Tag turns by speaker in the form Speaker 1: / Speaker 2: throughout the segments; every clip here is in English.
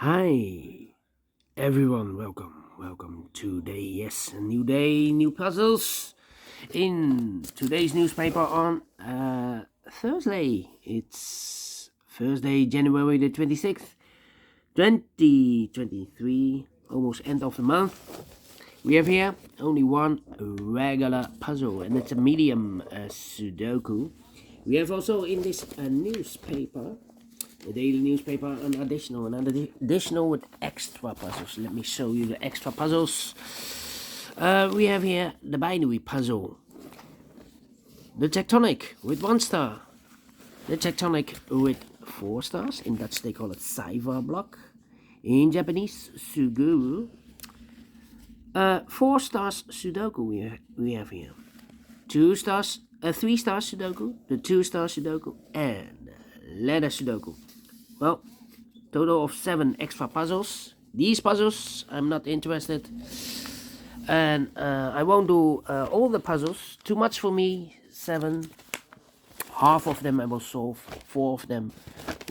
Speaker 1: Hi, everyone. Welcome. Today, yes, a new day, new puzzles. In today's newspaper on Thursday, it's Thursday, January the 26th, 2023, almost end of the month. We have here only one regular puzzle, and it's a medium Sudoku. We have also in this newspaper, the daily newspaper, an additional with extra puzzles. Let me show you the extra puzzles. We have here the binary puzzle, the tectonic with 1 star, the tectonic with 4 stars. In Dutch they call it Saiva block. In Japanese, Suguru. 4 stars Sudoku we have here. 2 stars, 3 star Sudoku, the 2 star Sudoku, and letter Sudoku. Well, total of 7 extra puzzles. These puzzles I'm not interested, and I won't do all the puzzles. Too much for me. 7. Half of them I will solve. 4 of them,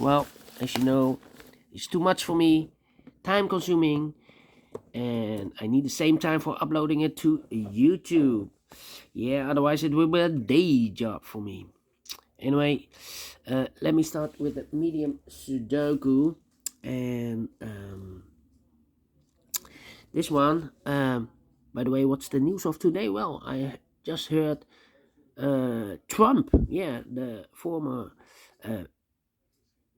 Speaker 1: well, as you know, it's too much for me. Time consuming, and I need the same time for uploading it to YouTube. Yeah, otherwise it will be a day job for me. Anyway, let me start with the medium Sudoku, and this one. By the way, what's the news of today? Well, I just heard Trump, yeah, the former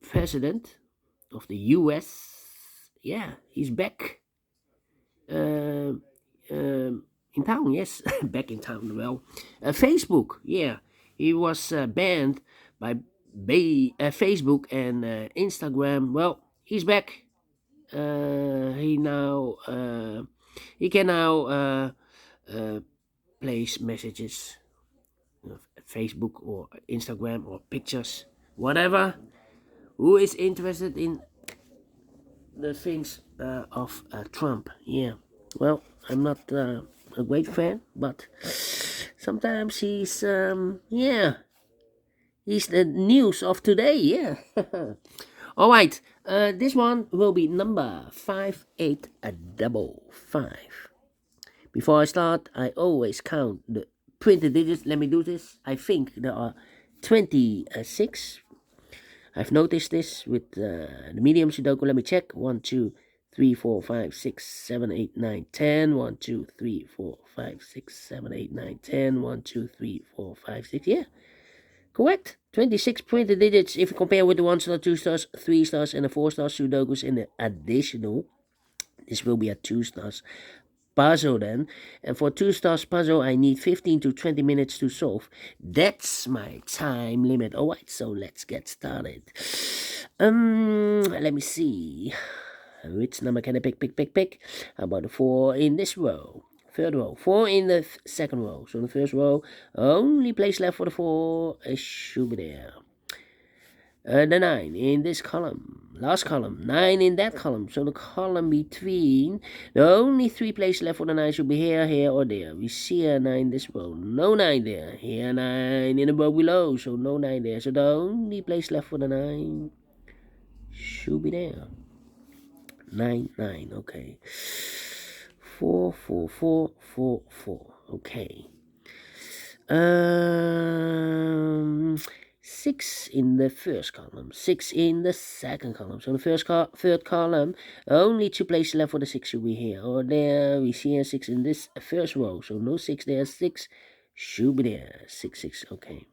Speaker 1: president of the U.S., yeah, he's back in town. Yes, back in town. Well, Facebook, yeah, he was banned by Facebook and Instagram. Well, he's back. He can now place messages of Facebook or Instagram or pictures, whatever. Who is interested in the things of Trump? Yeah, well, I'm not a great fan, but sometimes he's he's the news of today. Yeah. All right. This one will be number 5855. Before I start, I always count the printed digits. Let me do this. I think there are 26. I've noticed this with the medium Sudoku. Let me check. 1, 2, 3, 4, 5, 6, 7, 8, 9, 10. 1, 2, 3, 4, 5, 6, 7, 8, 9, 10. 1, 2, 3, 4, 5, 6. Yeah, correct. 26 printed digits. If you compare with the 1 star, 2 stars, 3 stars, and the 4 star Sudokus in the additional, this will be a 2 stars puzzle then. And for 2 stars puzzle, I need 15 to 20 minutes to solve. That's my time limit. All right, so let's get started. Let me see. Which number can I pick? How about the 4 in this row? Third row. 4 in the second row. So in the first row, only place left for the 4 should be there. The 9 in this column, last column, 9 in that column. So the column between, the only 3 places left for the 9 should be here, or there. We see a 9 this row, no 9 there. Here 9 in the row below, so no 9 there. So the only place left for the 9 should be there. 9, 9, okay. 4, 4, 4, 4, 4, okay. 6 in the first column, 6 in the second column. So the third column, only 2 places left for the 6 should be here or there. We see a 6 in this first row, so no 6 there. 6 should be there. 6, 6, okay.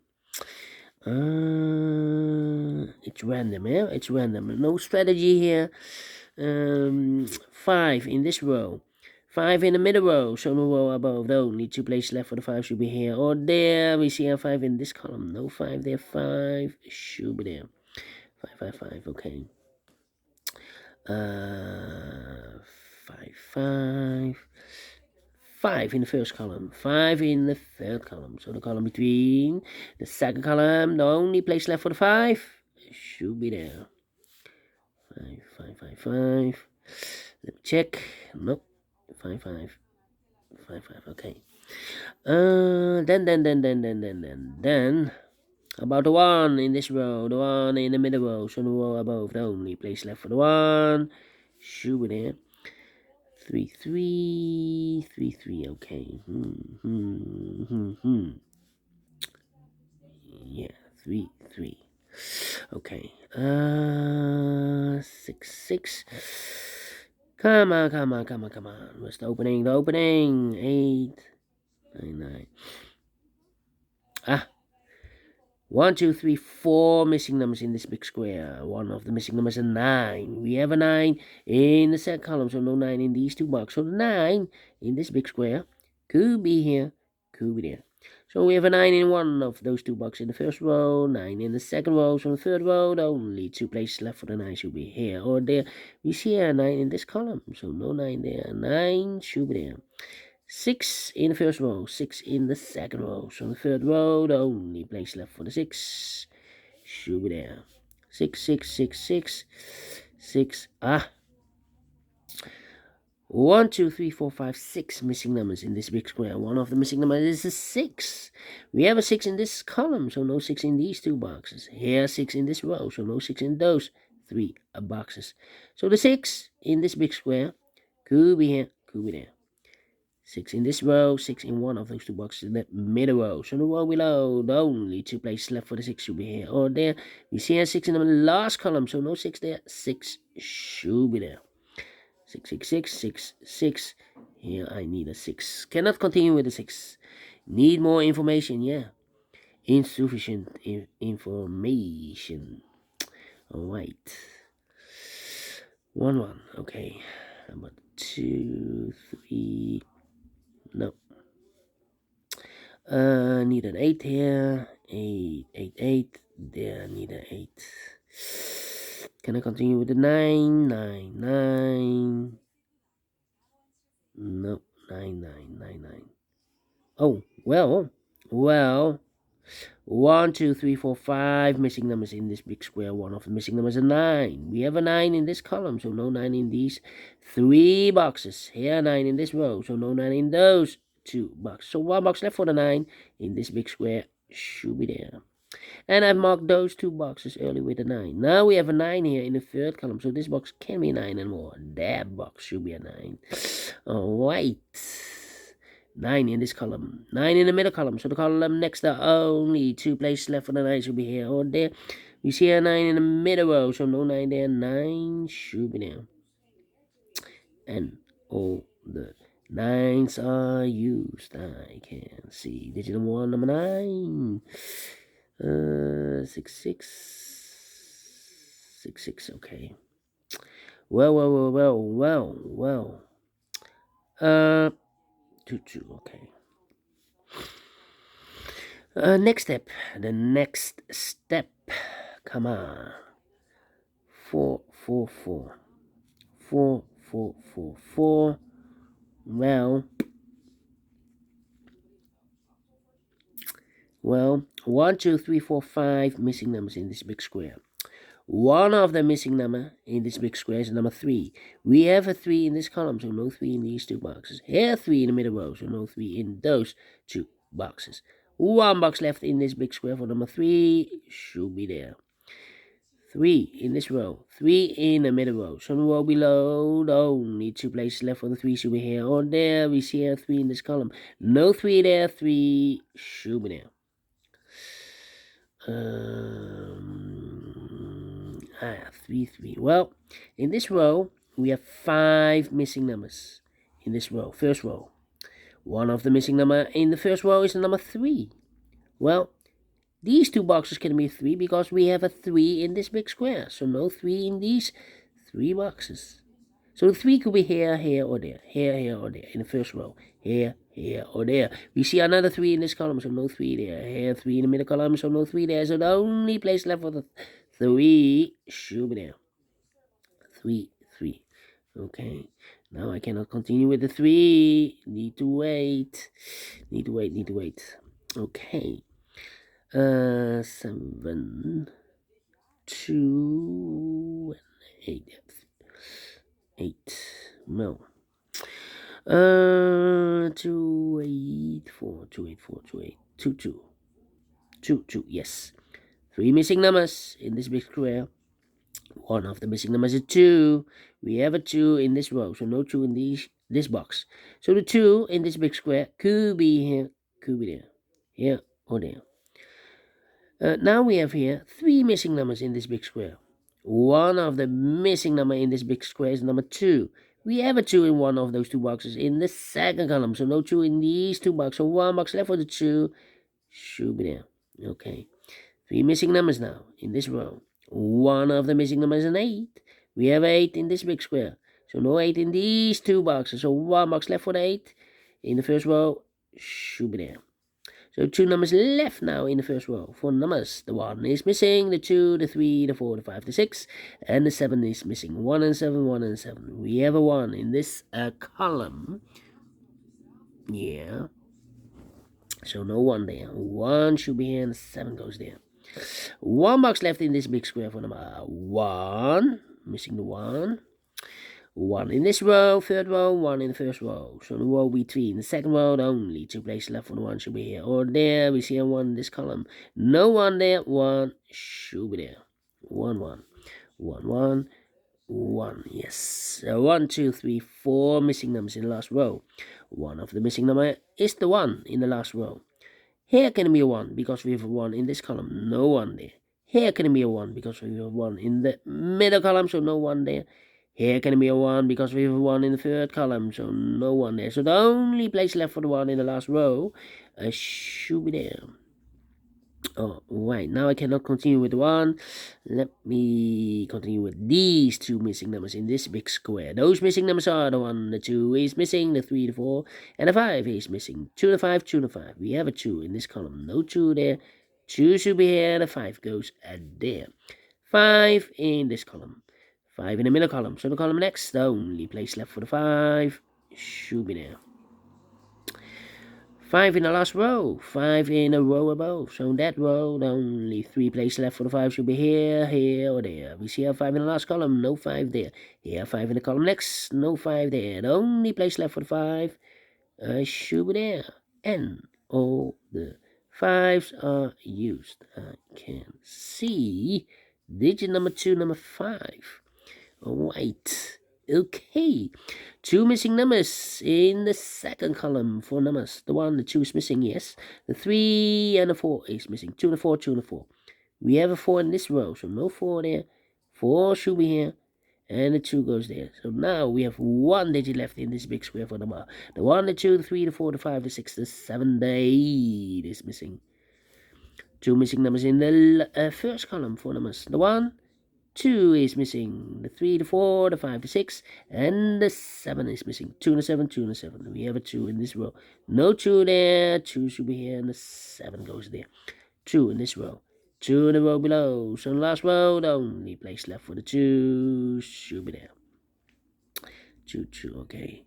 Speaker 1: It's random, yeah? It's random. No strategy here. 5 in this row. 5 in the middle row, so no row above. Though only 2 places left for the 5 should be here or there. We see a 5 in this column. No 5 there. 5 should be there. 5, 5, 5. Okay. 5, 5. 5 in the first column. 5 in the third column. So the column between the second column, the only place left for the 5 should be there. 5, 5, 5, 5. Let me check. Nope. 5, 5, 5, 5. Okay. Then. About the 1 in this row, the 1 in the middle row, so the row above, the only place left for the 1 Should be there. 3, 3, 3, 3. Okay. Yeah, 3, 3. Okay. 6, 6. Come on, come on, come on, come on. Where's the opening? The opening. 8, 9, 9. Ah. 1, 2, 3, 4 missing numbers in this big square. One of the missing numbers is 9. We have a 9 in the second column, so no 9 in these two boxes. So the 9 in this big square could be here, could be there. So we have a 9 in one of those two boxes in the first row, 9 in the second row. So in the third row, the only two places left for the 9 should be here or there. We see a 9 in this column, so no 9 there. 9 should be there. 6 in the first row, 6 in the second row. So in the third row, the only place left for the 6 should be there. 6, 6, 6, 6, 6. 1, 2, 3, 4, 5, 6 missing numbers in this big square. One of the missing numbers is a 6. We have a 6 in this column, so no 6 in these two boxes. Here, 6 in this row, so no 6 in those three boxes. So the 6 in this big square could be here, could be there. 6 in this row, 6 in one of those two boxes in the middle row. So the row below, the only two places left for the 6 should be here or there. We see a 6 in the last column, so no 6 there. 6 should be there. 6, 6, 6, 6, 6. Here I need a 6. Cannot continue with the 6. Need more information, yeah. Insufficient information. Alright. 1, 1. Okay. How about 2, 3. No. Need an 8 here. 8, 8, 8. There, need an 8. Can I continue with the 9? 9, 9. No, 9, 9, 9, 9. Oh, well. 1, 2, 3, 4, 5 missing numbers in this big square. One of the missing numbers is a 9. We have a 9 in this column, so no 9 in these three boxes. Here, 9 in this row, so no 9 in those two boxes. So one box left for the 9 in this big square should be there. And I've marked those two boxes earlier with a 9. Now we have a 9 here in the third column, so this box can be a 9 and more. That box should be a 9. Alright. 9 in this column. 9 in the middle column. So the column next to only two places left for the 9 should be here or there. We see a 9 in the middle row, so no 9 there. 9 should be there. And all the 9s are used. I can see digital 1, number 9. 6, 6. 6, 6, okay. Well. 2, 2, okay. Next step. The next step. Come on. 4, 4, 4. 4, 4, 4, 4. Well, 1, 2, 3, 4, 5 missing numbers in this big square. One of the missing number in this big square is number 3. We have a 3 in this column, so no 3 in these two boxes. Here, 3 in the middle row, so no 3 in those two boxes. One box left in this big square for number 3 should be there. 3 in this row, 3 in the middle row. So the row below, the only two places left for the 3 should be here or there. We see a 3 in this column. No 3 there, 3 should be there. 3, 3. Well, in this row, we have 5 missing numbers. In this row, first row. One of the missing number in the first row is the number 3. Well, these two boxes can be 3 because we have a 3 in this big square. So no 3 in these 3 boxes. So the 3 could be here, here, or there. Here, or there. In the first row. Here, or there. We see another 3 in this column, so no 3 there. Here, 3 in the middle column, so no 3 there. So the only place left for the 3 should be there. 3, 3. Okay. Now I cannot continue with the 3. Need to wait. Okay. 7, 2, and 8. 8. No. 2, 8, 4, 2, 8, 4, 2, 8, 2, 2. 2, 2, yes. 3 missing numbers in this big square. One of the missing numbers is 2. We have a 2 in this row, so no 2 in this box. So the 2 in this big square could be here, could be there, here or there. Now we have here 3 missing numbers in this big square. One of the missing number in this big square is number 2. We have a 2 in one of those two boxes in the second column, so no 2 in these two boxes. So one box left for the 2 should be there. Okay. 3 missing numbers now in this row. One of the missing numbers is an 8. We have 8 in this big square. So no 8 in these two boxes. So one box left for the 8 in the first row should be there. So 2 numbers left now in the first row. 4 numbers. The 1 is missing, the 2, the 3, the 4, the 5, the 6, and the 7 is missing. 1 and 7, 1 and 7. We have a 1 in this column. Yeah. So no 1 there. 1 should be here and 7 goes there. 1 box left in this big square for number 1. Missing the 1. 1 in this row, third row, 1 in the first row. So the row between the second row, only 2 places left for the 1 should be here. Or there, we see a 1 in this column. No 1 there, 1 should be there. 1, 1. 1, 1. 1, yes. 1, 2, 3, 4 missing numbers in the last row. One of the missing number is the 1 in the last row. Here can be a 1 because we have a 1 in this column. No 1 there. Here can be a 1 because we have a 1 in the middle column, so no 1 there. Here can be a 1 because we have a 1 in the third column, so no 1 there. So the only place left for the 1 in the last row should be there. Oh, right. Now I cannot continue with the 1. Let me continue with these 2 missing numbers in this big square. Those missing numbers are the 1, the 2 is missing, the 3, the 4, and the 5 is missing. 2, the 5, 2, the 5. We have a 2 in this column. No 2 there. 2 should be here. The 5 goes there. 5 in this column. 5 in the middle column. So the column next, the only place left for the 5 should be there. 5 in the last row. 5 in a row above. So in that row, the only 3 places left for the 5 should be here, here, or there. We see a 5 in the last column. No 5 there. Here, 5 in the column next. No 5 there. The only place left for the 5 should be there. And all the 5s are used. I can see digit number 2, number 5. Alright, okay. 2 missing numbers in the second column for numbers. The 1, the 2 is missing, yes. The 3 and the 4 is missing. 2 and the 4, 2 and the 4. We have a 4 in this row, so no 4 there. 4 should be here, and the 2 goes there. So now we have 1 digit left in this big square for number. The 1, the 2, the 3, the 4, the 5, the 6, the 7, the 8 is missing. 2 missing numbers in the first column for numbers. The 1, 2 is missing, the 3, the 4, the 5, the 6, and the 7 is missing. 2 and the 7, 2 and the 7. We have a 2 in this row. No 2 there, 2 should be here, and the 7 goes there. 2 in this row. 2 in the row below. So in the last row, the only place left for the 2 should be there. 2, 2, okay.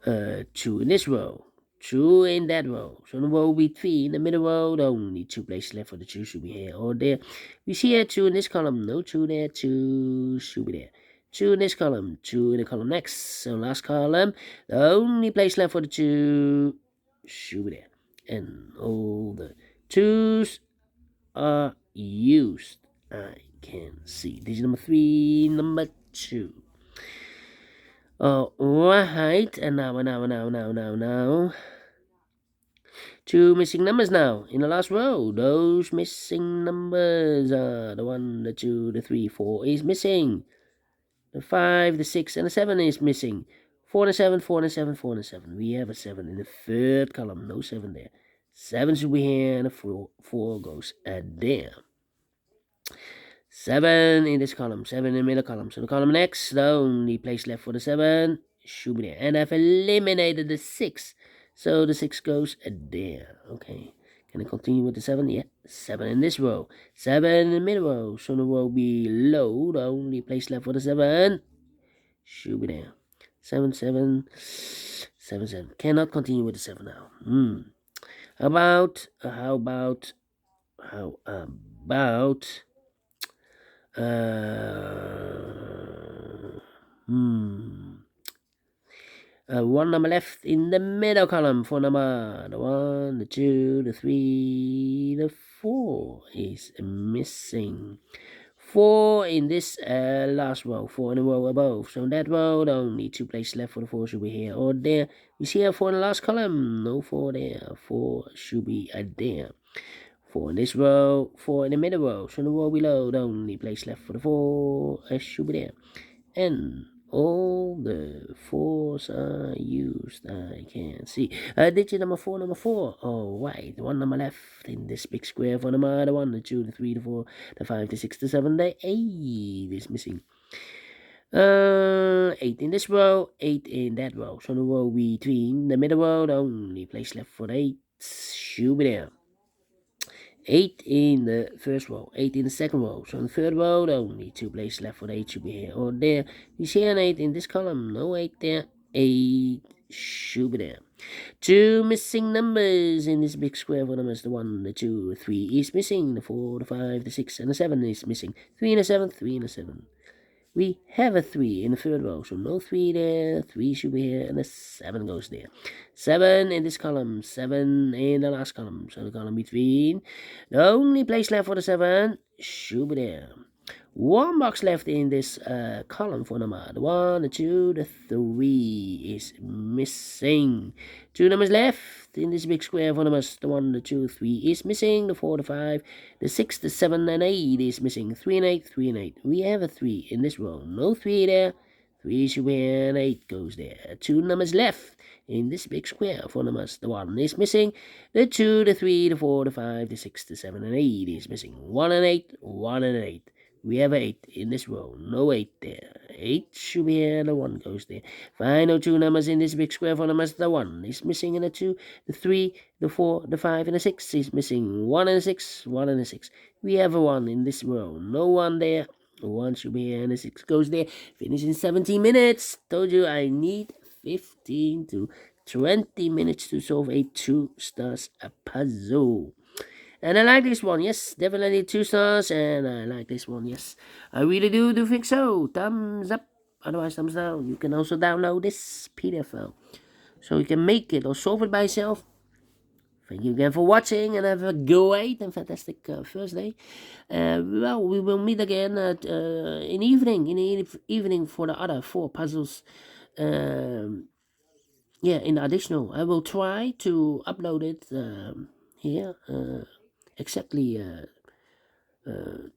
Speaker 1: 2 in this row. 2 in that row. So in the row between, in the middle row, the only 2 places left for the 2 should be here or there. We see here 2 in this column. No 2 there. 2 should be there. 2 in this column. 2 in the column next. So last column, the only place left for the 2 should be there. And all the 2s are used. I can see. Digit number 3, number 2. Alright, and now. 2 missing numbers now in the last row. Those missing numbers are the 1, the 2, the 3, 4 is missing. The 5, the 6, and the 7 is missing. 4 and the 7, 4 and the 7, 4 and the 7. We have a 7 in the third column. No 7 there. 7 should be here, and the 4 goes there. 7 in this column, 7 in the middle column. So the column next, the only place left for the 7 should be there. And I've eliminated the 6. So the 6 goes there. Okay. Can I continue with the 7? Yeah. 7 in this row. 7 in the middle row. So the row below, the only place left for the 7 should be there. 7, 7, 7, 7. Cannot continue with the 7 now. How about 1 number left in the middle column for number. The 1, the 2, the 3, the 4 is missing. 4 in this last row, 4 in a row above. So in that row, only 2 places left for the 4 should be here or there. You see here 4 in the last column, no 4 there. 4 should be there. 4 in this row, 4 in the middle row. So in the row below, the only place left for the 4 should be there. And all the 4s are used. I can see. Digit number 4, number 4. Oh, right. One number left in this big square for number the 1, the 2, the 3, the 4, the 5, the 6, the 7, the 8 is missing. 8 in this row, 8 in that row. So the row between the middle row, the only place left for the 8 should be there. 8 in the first row, 8 in the second row. So in the third row, the only 2 places left for the 8 should be here or there. You see an 8 in this column, no 8 there. 8 should be there. 2 missing numbers in this big square for numbers. The 1, the 2, the 3 is missing. The 4, the 5, the 6, and the 7 is missing. 3 and a 7, 3 and a 7. We have a 3 in the third row, so no 3 there, 3 should be here, and the 7 goes there. 7 in this column, 7 in the last column, so the column between. The only place left for the 7 should be there. 1 box left in this column for number. The 1, the 2, the 3 is missing. 2 numbers left in this big square for numbers. The 1, the 2, 3 is missing. The 4, the 5, the 6, the 7, and 8 is missing. 3 and 8, 3 and 8. We have a 3 in this row. No 3 there. 3 should be here, and 8 goes there. 2 numbers left in this big square for numbers. The 1 is missing. The 2, the 3, the 4, the 5, the 6, the 7, and 8 is missing. 1 and 8, 1 and 8. We have 8 in this row. No 8 there. 8 should be here. The 1 goes there. Final 2 numbers in this big square for numbers. The 1 is missing, and the 2, the 3, the 4, the 5, and the 6 is missing. 1 and a 6, 1 and a 6. We have a 1 in this row. No 1 there. 1 should be here, and the 6 goes there. Finish in 17 minutes. Told you I need 15 to 20 minutes to solve a 2 stars puzzle. And I like this one, yes, definitely 2 stars, and I like this one, yes. I really do think so. Thumbs up, otherwise thumbs down. You can also download this PDF file, so you can make it or solve it by yourself. Thank you again for watching, and have a great and fantastic first day. Well, we will meet again in the evening for the other 4 puzzles. Yeah, in the additional. I will try to upload it here. Exactly the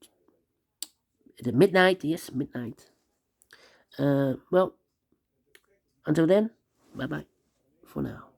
Speaker 1: midnight, yes, midnight. Well, until then, bye bye for now.